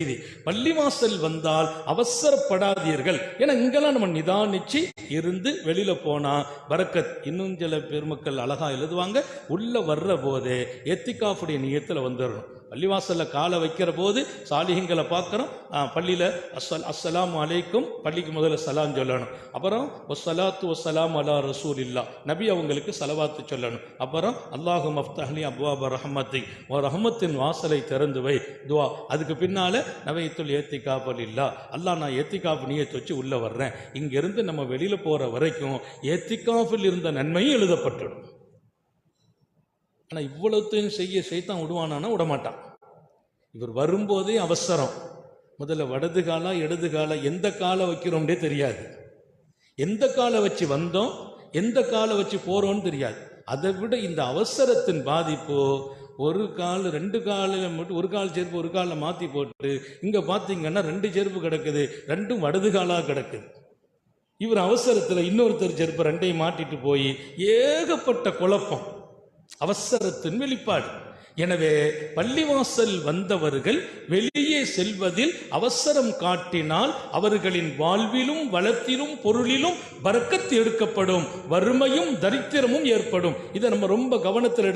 செய்தி. பள்ளிவாசல் வந்தால் அவசரப்படாதீர்கள். ஏன்னா இங்கெல்லாம் நம்ம நிதானிச்சு இருந்து வெளியில போனா பரக்கத். இன்னும் சில பெருமக்கள் அழகா எழுதுவாங்க, உள்ள வர்ற போதே எத்திகாஃபுடைய நியத்துல வந்துடணும். பள்ளிவாசல்ல காலை வைக்கிற போது சாலிஹிங்களை பார்க்குறோம். பள்ளியில அஸ்ஸலாமு அலைக்கும், பள்ளிக்கு முதல்ல சலாம் சொல்லணும். அப்புறம் வஸ்ஸலாத்து வஸ்ஸலாம் அலா ரசூலில்லா, நபி அவங்களுக்கு சலவாத்து சொல்லணும். அப்புறம் அல்லாஹு மஃப்தஹ்லி அப்வாப ரஹமத்தி, ரஹமத்தின் வாசலை திறந்து வை துவா. அதுக்கு பின்னால நவைத்துல் ஏத்திகாஃப் இல்லா, அல்லாஹ் நான் ஏத்திகாஃப் நியத் வச்சு உள்ள வர்றேன். இங்கிருந்து நம்ம வெளியில போற வரைக்கும் ஏத்திகாஃபில் இருந்த நன்மையும் எழுதப்பட்டுடும். ஆனா இவ்வளவுத்தையும் செய்ய சைத்தான் விடுவானா? விடமாட்டான். இவர் வரும்போதே அவசரம். முதல்ல வடது காலா இடது காலா, எந்த காலை வைக்கிறோம்னே தெரியாது. எந்த காலை வச்சு வந்தோம், எந்த காலை வச்சு போறோம்னு தெரியாது. அதை விட இந்த அவசரத்தின் பாதிப்பு, ஒரு கால் ரெண்டு காலில் மட்டும் ஒரு கால் செருப்பு ஒரு காலில் மாற்றி போட்டு இங்கே பார்த்தீங்கன்னா ரெண்டு செருப்பு கிடக்குது, ரெண்டும் வடது காலாக கிடக்குது. இவர் அவசரத்தில் இன்னொருத்தர் செருப்பு ரெண்டையும் மாட்டிட்டு போய் ஏகப்பட்ட குழப்பம். அவசரத்தின் வெளிப்பாடு. எனவே பள்ளிவாசல் வந்தவர்கள் வெளியே செல்வதில் அவசரம் காட்டினால் அவர்களின் வாழ்விலும் வளத்திலும் பொருளிலும் பரக்கத் எடுக்கப்படும், வறுமையும் தரித்திரமும் ஏற்படும். இதை நம்ம ரொம்ப கவனத்தில்